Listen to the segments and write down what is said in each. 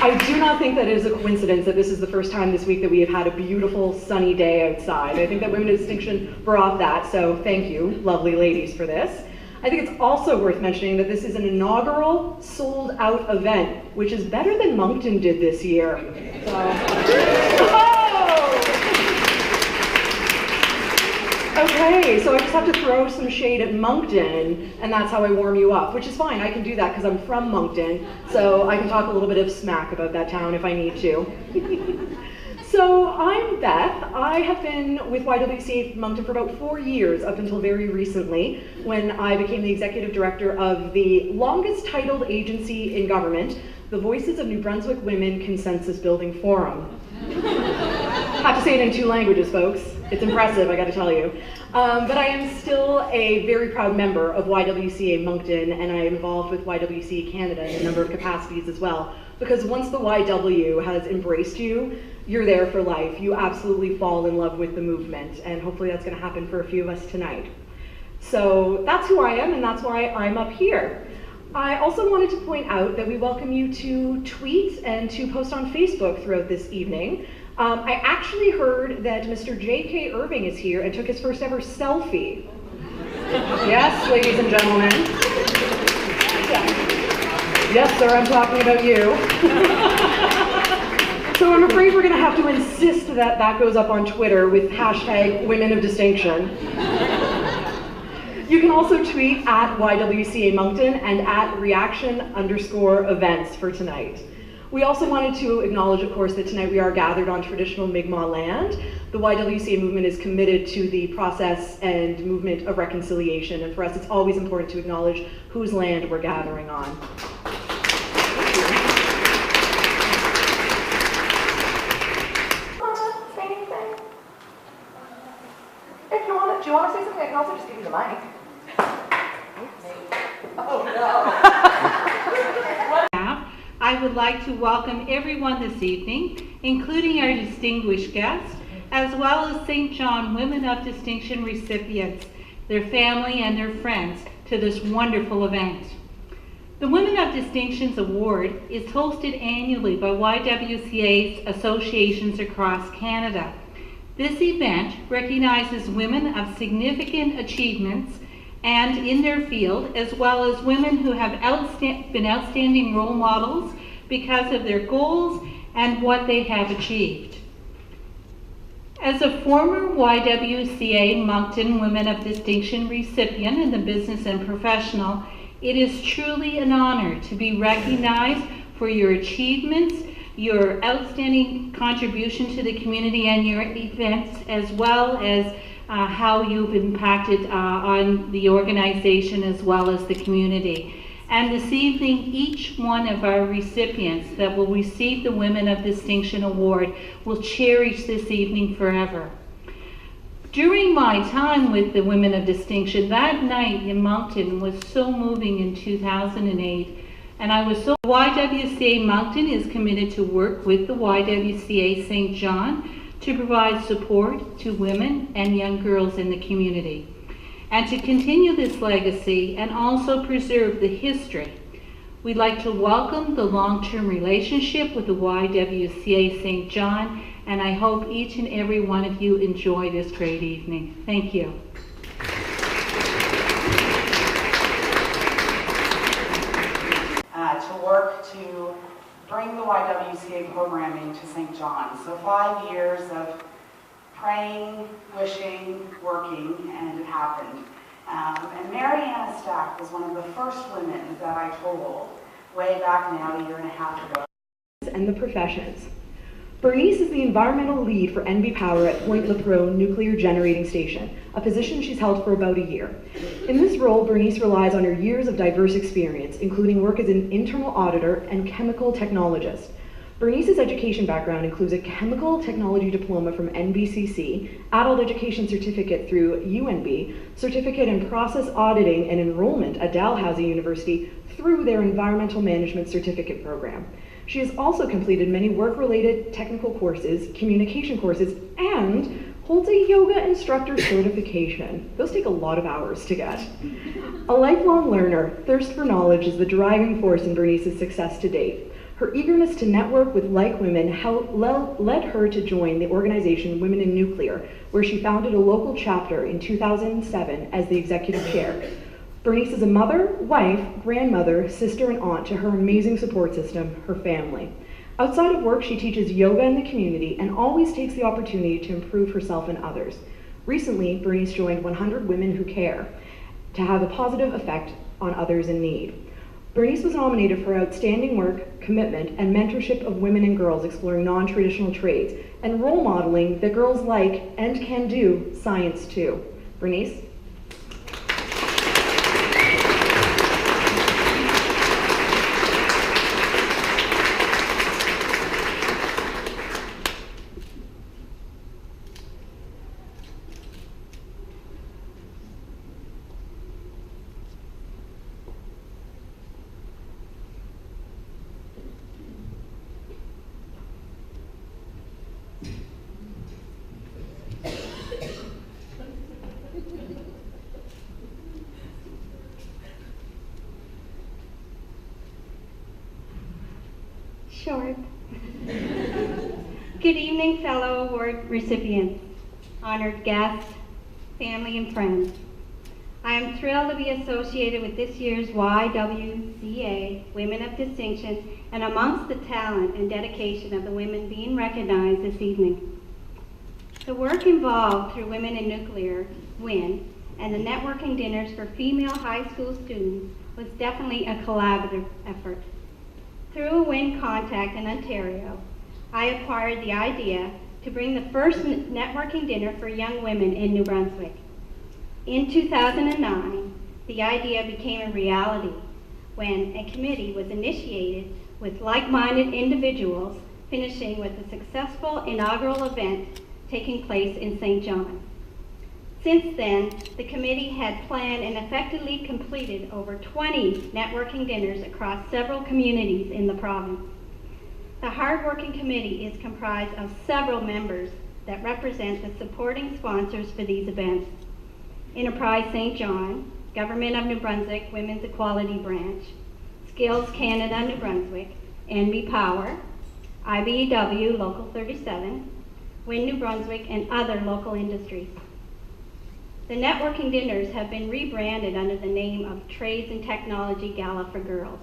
I do not think that it is a coincidence that this is the first time this week that we have had a beautiful sunny day outside. I think that Women of Distinction brought that, so thank you, lovely ladies, for this. I think it's also worth mentioning that this is an inaugural sold-out event, which is better than Moncton did this year. Okay, so I just have to throw some shade at Moncton, and that's how I warm you up, which is fine. I can do that because I'm from Moncton, so I can talk a little bit of smack about that town if I need to. So I'm Beth. I have been with YWCA Moncton for about 4 years, up until very recently, when I became the executive director of the longest titled agency in government, the Voices of New Brunswick Women Consensus Building Forum. Have to say it in 2 languages, folks. It's impressive, I gotta tell you. But I am still a very proud member of YWCA Moncton, and I am involved with YWCA Canada in a number of capacities as well. Because once the YW has embraced you, you're there for life. You absolutely fall in love with the movement, and hopefully that's gonna happen for a few of us tonight. So that's who I am, and that's why I'm up here. I also wanted to point out that we welcome you to tweet and to post on Facebook throughout this evening. I actually heard that Mr. J.K. Irving is here and took his first ever selfie. Yes, ladies and gentlemen. Yes, sir, I'm talking about you. So I'm afraid we're gonna have to insist that that goes up on Twitter with hashtag Women of Distinction. You can also tweet at YWCA Moncton and at reaction_events for tonight. We also wanted to acknowledge, of course, that tonight we are gathered on traditional Mi'kmaq land. The YWCA movement is committed to the process and movement of reconciliation, and for us it's always important to acknowledge whose land we're gathering on. Say anything? If you want to, do you want to say something? I can also just give you the mic. Oh no. I would like to welcome everyone this evening, including our distinguished guests, as well as St. John Women of Distinction recipients, their family and their friends, to this wonderful event. The Women of Distinctions Award is hosted annually by YWCA's associations across Canada. This event recognizes women of significant achievements and in their field, as well as women who have been outstanding role models because of their goals and what they have achieved. As a former YWCA Moncton Women of Distinction recipient in the business and professional, it is truly an honor to be recognized for your achievements, your outstanding contribution to the community and your events, as well as how you've impacted on the organization as well as the community. And this evening, each one of our recipients that will receive the Women of Distinction Award will cherish this evening forever. During my time with the Women of Distinction, that night in Moncton was so moving in 2008. And I was so, YWCA Moncton is committed to work with the YWCA St. John to provide support to women and young girls in the community, and to continue this legacy and also preserve the history. We'd like to welcome the long-term relationship with the YWCA St. John, and I hope each and every one of you enjoy this great evening. Thank you. To work to bring the YWCA programming to St. John. So 5 years of praying, wishing, working, and it happened. And Mary Anna Stack was one of the first women that I told way back now, a year and a half ago. And the professions. Bernice is the environmental lead for NB Power at Point Lepreau Nuclear Generating Station, a position she's held for about a year. In this role, Bernice relies on her years of diverse experience, including work as an internal auditor and chemical technologist. Bernice's education background includes a chemical technology diploma from NBCC, adult education certificate through UNB, certificate in process auditing and enrollment at Dalhousie University through their environmental management certificate program. She has also completed many work-related technical courses, communication courses, and holds a yoga instructor certification. Those take a lot of hours to get. A lifelong learner, thirst for knowledge is the driving force in Bernice's success to date. Her eagerness to network with like women led her to join the organization Women in Nuclear, where she founded a local chapter in 2007 as the executive chair. Bernice is a mother, wife, grandmother, sister, and aunt to her amazing support system, her family. Outside of work, she teaches yoga in the community and always takes the opportunity to improve herself and others. Recently, Bernice joined 100 Women Who Care to have a positive effect on others in need. Bernice was nominated for outstanding work, commitment, and mentorship of women and girls exploring non-traditional trades, and role modeling that girls like and can do science too. Bernice? Short. Good evening, fellow award recipients, honored guests, family, and friends. I am thrilled to be associated with this year's YWCA Women of Distinction and amongst the talent and dedication of the women being recognized this evening. The work involved through Women in Nuclear, WIN, and the networking dinners for female high school students was definitely a collaborative effort. Through a WIN contact in Ontario, I acquired the idea to bring the first networking dinner for young women in New Brunswick. In 2009, the idea became a reality when a committee was initiated with like-minded individuals, finishing with a successful inaugural event taking place in St. John. Since then, the committee had planned and effectively completed over 20 networking dinners across several communities in the province. The hard-working committee is comprised of several members that represent the supporting sponsors for these events: Enterprise St. John, Government of New Brunswick Women's Equality Branch, Skills Canada New Brunswick, NB Power, IBEW Local 37, WIN New Brunswick, and other local industries. The networking dinners have been rebranded under the name of Trades and Technology Gala for Girls.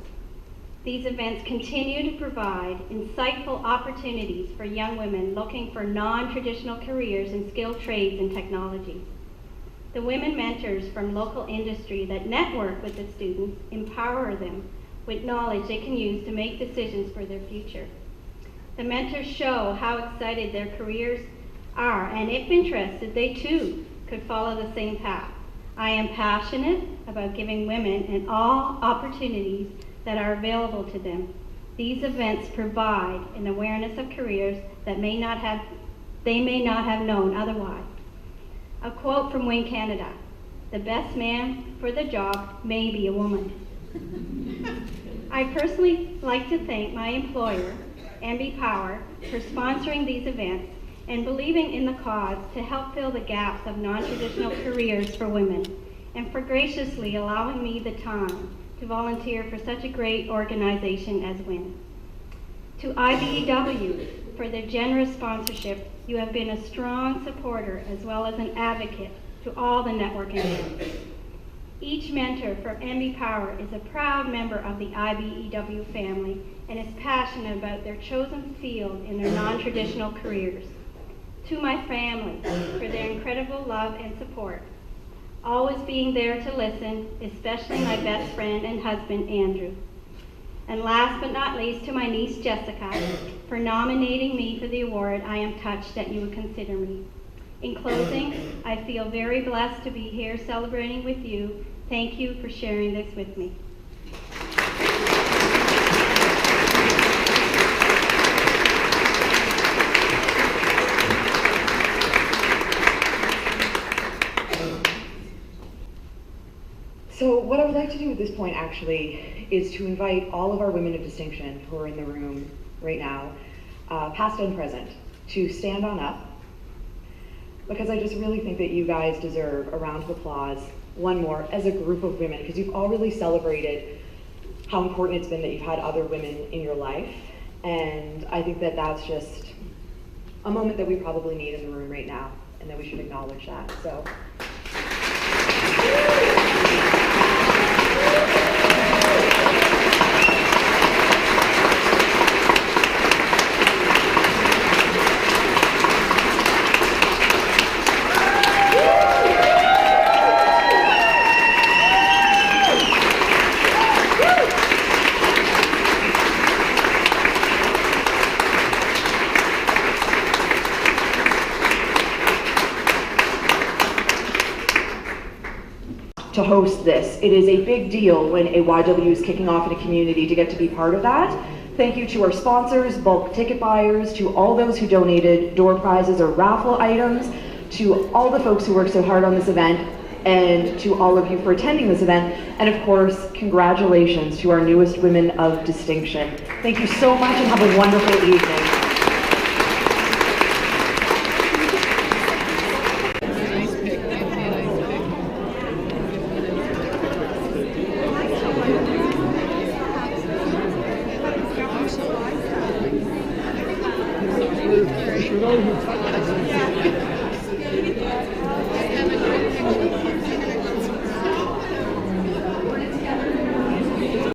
These events continue to provide insightful opportunities for young women looking for non-traditional careers in skilled trades and technology. The women mentors from local industry that network with the students empower them with knowledge they can use to make decisions for their future. The mentors show how excited their careers are, and if interested, they too could follow the same path. I am passionate about giving women and all opportunities that are available to them. These events provide an awareness of careers that they may not have known otherwise. A quote from WIN Canada: "The best man for the job may be a woman." I personally like to thank my employer, NB Power, for sponsoring these events and believing in the cause to help fill the gaps of non-traditional careers for women, and for graciously allowing me the time to volunteer for such a great organization as WIN. To IBEW for their generous sponsorship, you have been a strong supporter as well as an advocate to all the networking events. Each mentor from NB Power is a proud member of the IBEW family and is passionate about their chosen field in their non-traditional careers. To my family for their incredible love and support, always being there to listen, especially my best friend and husband, Andrew. And last but not least, to my niece, Jessica, for nominating me for the award. I am touched that you would consider me. In closing, I feel very blessed to be here celebrating with you. Thank you for sharing this with me. So what I would like to do at this point actually is to invite all of our women of distinction who are in the room right now, past and present, to stand on up, because I just really think that you guys deserve a round of applause, one more, as a group of women, because you've all really celebrated how important it's been that you've had other women in your life. And I think that that's just a moment that we probably need in the room right now, and that we should acknowledge that. So. To host this. It is a big deal when a YW is kicking off in a community to get to be part of that. Thank you to our sponsors, bulk ticket buyers, to all those who donated door prizes or raffle items, to all the folks who worked so hard on this event, and to all of you for attending this event. And of course, congratulations to our newest women of distinction. Thank you so much and have a wonderful evening. Yeah.